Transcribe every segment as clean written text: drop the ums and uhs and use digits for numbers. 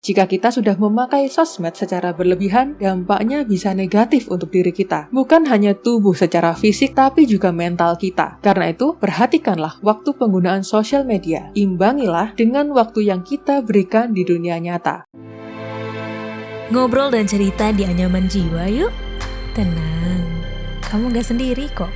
Jika kita sudah memakai sosmed secara berlebihan, dampaknya bisa negatif untuk diri kita. Bukan hanya tubuh secara fisik, tapi juga mental kita. Karena itu, perhatikanlah waktu penggunaan sosial media. Imbangilah dengan waktu yang kita berikan di dunia nyata. Ngobrol dan cerita di anyaman jiwa yuk. Tenang, kamu gak sendiri kok.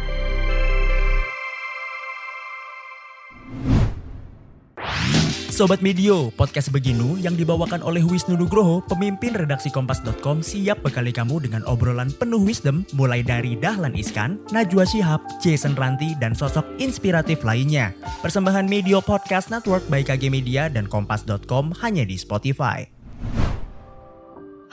Sobat Medio, podcast Beginu yang dibawakan oleh Wisnu Nugroho, pemimpin redaksi Kompas.com siap bekali kamu dengan obrolan penuh wisdom mulai dari Dahlan Iskan, Najwa Shihab, Jason Ranti, dan sosok inspiratif lainnya. Persembahan Medio Podcast Network by KG Media dan Kompas.com hanya di Spotify.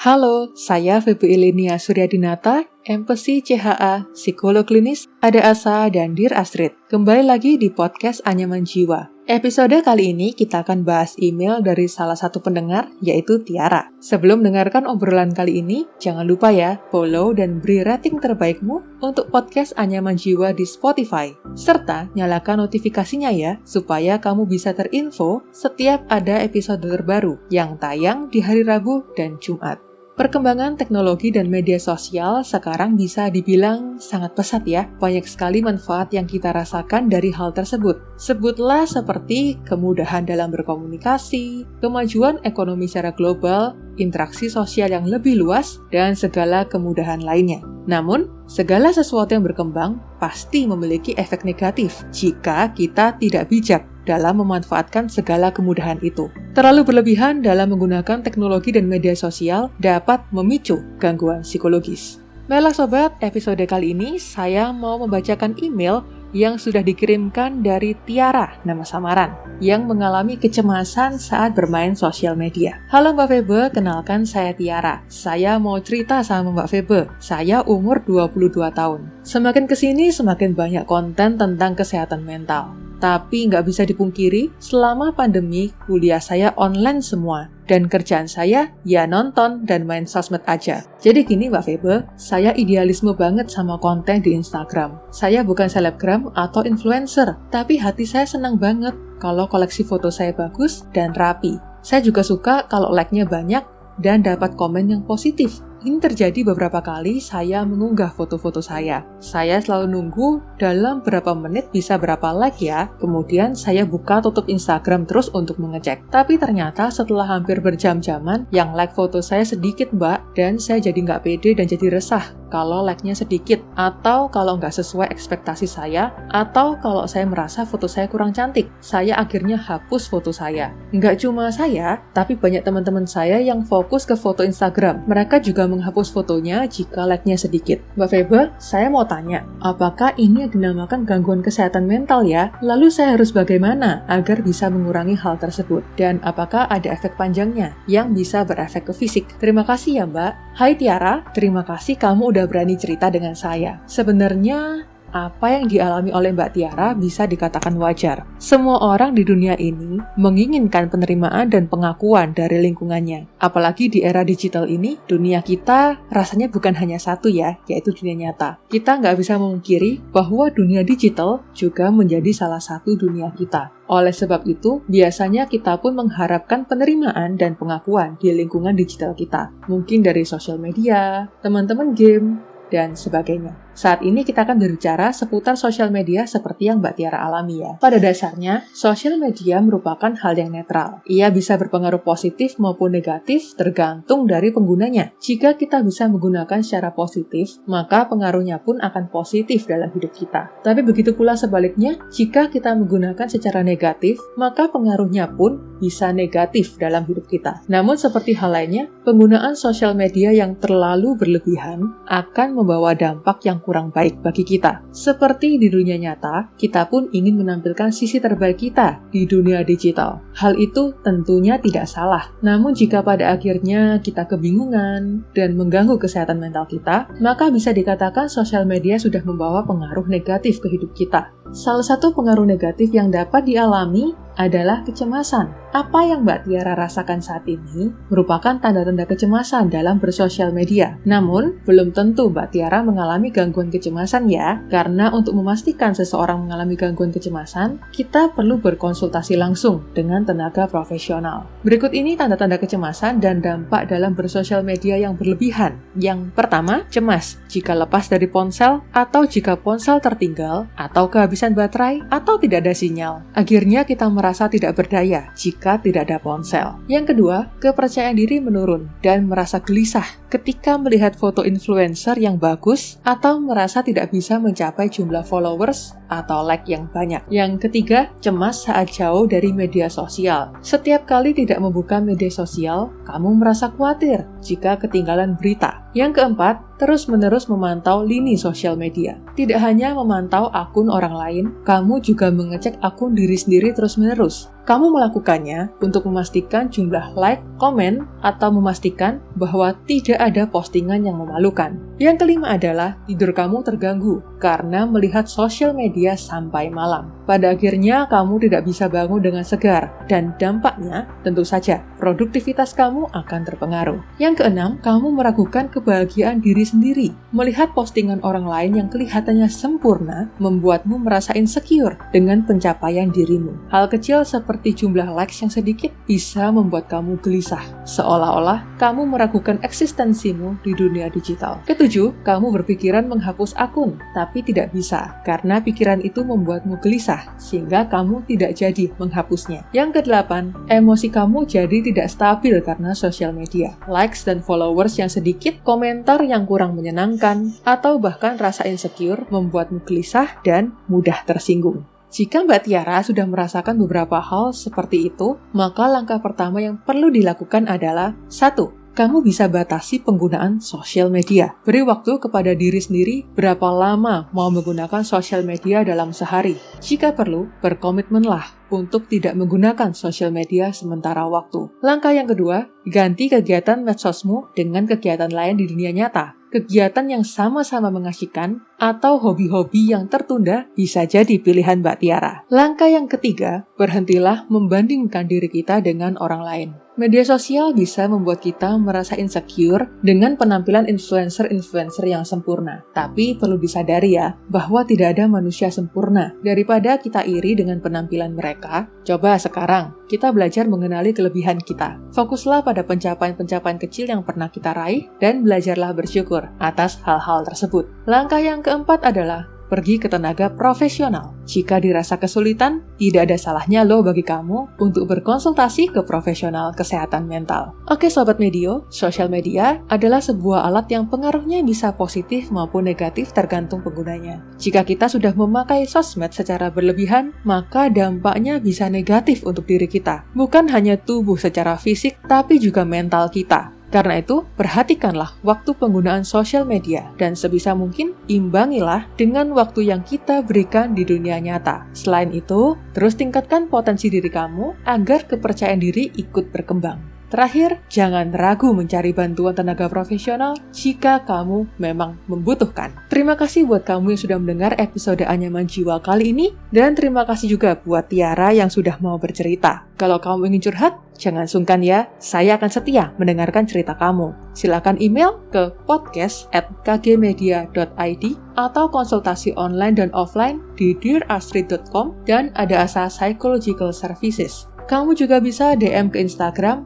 Halo, saya Feby Ilenia Suryadinata, MPC CHA, Psikolog Klinis, Ada Asa, dan Dear Astrid. Kembali lagi di podcast Anyaman Jiwa. Episode kali ini kita akan bahas email dari salah satu pendengar, yaitu Tiara. Sebelum mendengarkan obrolan kali ini, jangan lupa ya, follow dan beri rating terbaikmu untuk podcast Anyaman Jiwa di Spotify. Serta nyalakan notifikasinya ya, supaya kamu bisa terinfo setiap ada episode terbaru yang tayang di hari Rabu dan Jumat. Perkembangan teknologi dan media sosial sekarang bisa dibilang sangat pesat ya. Banyak sekali manfaat yang kita rasakan dari hal tersebut. Sebutlah seperti kemudahan dalam berkomunikasi, kemajuan ekonomi secara global, interaksi sosial yang lebih luas, dan segala kemudahan lainnya. Namun, segala sesuatu yang berkembang pasti memiliki efek negatif jika kita tidak bijak dalam memanfaatkan segala kemudahan itu. Terlalu berlebihan dalam menggunakan teknologi dan media sosial dapat memicu gangguan psikologis. Baiklah sobat, episode kali ini saya mau membacakan email yang sudah dikirimkan dari Tiara, nama samaran, yang mengalami kecemasan saat bermain sosial media. Halo Mbak Febe, kenalkan saya Tiara. Saya mau cerita sama Mbak Febe. Saya umur 22 tahun. Semakin kesini semakin banyak konten tentang kesehatan mental. Tapi nggak bisa dipungkiri, selama pandemi, kuliah saya online semua. Dan kerjaan saya, ya nonton dan main sosmed aja. Jadi gini Mbak Febe, saya idealisme banget sama konten di Instagram. Saya bukan selebgram atau influencer, tapi hati saya senang banget kalau koleksi foto saya bagus dan rapi. Saya juga suka kalau like-nya banyak dan dapat komen yang positif. Ini terjadi beberapa kali saya mengunggah foto-foto saya. Saya selalu nunggu dalam berapa menit bisa berapa like ya. Kemudian saya buka tutup Instagram terus untuk mengecek. Tapi ternyata setelah hampir berjam-jaman, yang like foto saya sedikit mbak. Dan saya jadi nggak pede dan jadi resah kalau like-nya sedikit. Atau kalau nggak sesuai ekspektasi saya. Atau kalau saya merasa foto saya kurang cantik. Saya akhirnya hapus foto saya. Nggak cuma saya, tapi banyak teman-teman saya yang fokus ke foto Instagram. Mereka juga menghapus fotonya jika like-nya sedikit. Mbak Febe, saya mau tanya, apakah ini dinamakan gangguan kesehatan mental ya? Lalu saya harus bagaimana agar bisa mengurangi hal tersebut? Dan apakah ada efek panjangnya yang bisa berefek ke fisik? Terima kasih ya Mbak. Hai Tiara, terima kasih kamu udah berani cerita dengan saya. Sebenarnya apa yang dialami oleh Mbak Tiara bisa dikatakan wajar. Semua orang di dunia ini menginginkan penerimaan dan pengakuan dari lingkungannya. Apalagi di era digital ini, dunia kita rasanya bukan hanya satu ya, yaitu dunia nyata. Kita nggak bisa memungkiri bahwa dunia digital juga menjadi salah satu dunia kita. Oleh sebab itu, biasanya kita pun mengharapkan penerimaan dan pengakuan di lingkungan digital kita. Mungkin dari sosial media, teman-teman game, dan sebagainya. Saat ini kita akan berbicara seputar sosial media seperti yang Mbak Tiara alami ya. Pada dasarnya, sosial media merupakan hal yang netral. Ia bisa berpengaruh positif maupun negatif tergantung dari penggunanya. Jika kita bisa menggunakan secara positif, maka pengaruhnya pun akan positif dalam hidup kita. Tapi begitu pula sebaliknya, jika kita menggunakan secara negatif, maka pengaruhnya pun bisa negatif dalam hidup kita. Namun seperti hal lainnya, penggunaan sosial media yang terlalu berlebihan akan membawa dampak yang kurang baik bagi kita. Seperti di dunia nyata, kita pun ingin menampilkan sisi terbaik kita di dunia digital. Hal itu tentunya tidak salah. Namun jika pada akhirnya kita kebingungan dan mengganggu kesehatan mental kita, maka bisa dikatakan sosial media sudah membawa pengaruh negatif ke hidup kita. Salah satu pengaruh negatif yang dapat dialami adalah kecemasan. Apa yang Mbak Tiara rasakan saat ini merupakan tanda-tanda kecemasan dalam bersosial media. Namun, belum tentu Mbak Tiara mengalami gangguan kecemasan ya, karena untuk memastikan seseorang mengalami gangguan kecemasan, kita perlu berkonsultasi langsung dengan tenaga profesional. Berikut ini tanda-tanda kecemasan dan dampak dalam bersosial media yang berlebihan. Yang pertama, cemas jika lepas dari ponsel atau jika ponsel tertinggal atau kehabisan baterai atau tidak ada sinyal. Akhirnya kita merasa tidak berdaya jika tidak ada ponsel. Yang kedua, kepercayaan diri menurun dan merasa gelisah ketika melihat foto influencer yang bagus atau merasa tidak bisa mencapai jumlah followers atau like yang banyak. Yang ketiga, cemas saat jauh dari media sosial. Setiap kali tidak membuka media sosial, kamu merasa khawatir jika ketinggalan berita. Yang keempat, terus-menerus memantau lini sosial media. Tidak hanya memantau akun orang lain, kamu juga mengecek akun diri sendiri terus-menerus. Kamu melakukannya untuk memastikan jumlah like, komen, atau memastikan bahwa tidak ada postingan yang memalukan. Yang kelima adalah tidur kamu terganggu karena melihat sosial media sampai malam. Pada akhirnya kamu tidak bisa bangun dengan segar dan dampaknya tentu saja produktivitas kamu akan terpengaruh. Yang keenam, kamu meragukan kebahagiaan diri sendiri. Melihat postingan orang lain yang kelihatannya sempurna membuatmu merasa insecure dengan pencapaian dirimu. Hal kecil seperti jumlah likes yang sedikit bisa membuat kamu gelisah, seolah-olah kamu meragukan eksistensimu di dunia digital. Ketujuh, kamu berpikiran menghapus akun, tapi tidak bisa, karena pikiran itu membuatmu gelisah, sehingga kamu tidak jadi menghapusnya. Yang kedelapan, emosi kamu jadi tidak stabil karena sosial media. Likes dan followers yang sedikit, komentar yang kurang menyenangkan, atau bahkan rasa insecure membuatmu gelisah dan mudah tersinggung. Jika Mbak Tiara sudah merasakan beberapa hal seperti itu, maka langkah pertama yang perlu dilakukan adalah 1. Kamu bisa batasi penggunaan sosial media. Beri waktu kepada diri sendiri berapa lama mau menggunakan sosial media dalam sehari. Jika perlu, berkomitmenlah untuk tidak menggunakan sosial media sementara waktu. Langkah yang kedua, ganti kegiatan medsosmu dengan kegiatan lain di dunia nyata. Kegiatan yang sama-sama mengasyikan atau hobi-hobi yang tertunda bisa jadi pilihan Mbak Tiara. Langkah yang ketiga, berhentilah membandingkan diri kita dengan orang lain. Media sosial bisa membuat kita merasa insecure dengan penampilan influencer-influencer yang sempurna. Tapi perlu disadari ya, bahwa tidak ada manusia sempurna. Daripada kita iri dengan penampilan mereka, coba sekarang kita belajar mengenali kelebihan kita. Fokuslah pada pencapaian-pencapaian kecil yang pernah kita raih dan belajarlah bersyukur atas hal-hal tersebut. Langkah yang keempat adalah pergi ke tenaga profesional. Jika dirasa kesulitan, tidak ada salahnya loh bagi kamu untuk berkonsultasi ke profesional kesehatan mental. Oke Sobat Medio, sosial media adalah sebuah alat yang pengaruhnya bisa positif maupun negatif tergantung penggunanya. Jika kita sudah memakai sosmed secara berlebihan, maka dampaknya bisa negatif untuk diri kita. Bukan hanya tubuh secara fisik, tapi juga mental kita. Karena itu, perhatikanlah waktu penggunaan sosial media dan sebisa mungkin imbangilah dengan waktu yang kita berikan di dunia nyata. Selain itu, terus tingkatkan potensi diri kamu agar kepercayaan diri ikut berkembang. Terakhir, jangan ragu mencari bantuan tenaga profesional jika kamu memang membutuhkan. Terima kasih buat kamu yang sudah mendengar episode Anyaman Jiwa kali ini, dan terima kasih juga buat Tiara yang sudah mau bercerita. Kalau kamu ingin curhat, jangan sungkan ya, saya akan setia mendengarkan cerita kamu. Silakan email ke podcast@kgmedia.id atau konsultasi online dan offline di dearastrid.com dan Ada Asa Psychological Services. Kamu juga bisa DM ke Instagram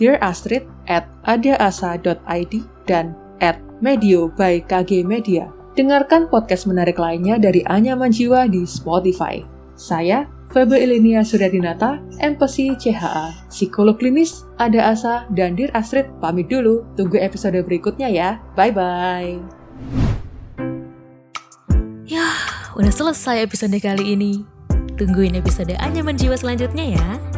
@dearastrid, @adaasa.id, dan @medio by KG Media. Dengarkan podcast menarik lainnya dari Anyaman Jiwa di Spotify. Saya, Febe Ilenia Suryadinata, MPC CHA, Psikolog Klinis, Ada Asa, dan Dear Astrid pamit dulu. Tunggu episode berikutnya ya. Bye-bye. Yah, udah selesai episode kali ini. Tungguin episode Anyaman Jiwa selanjutnya ya.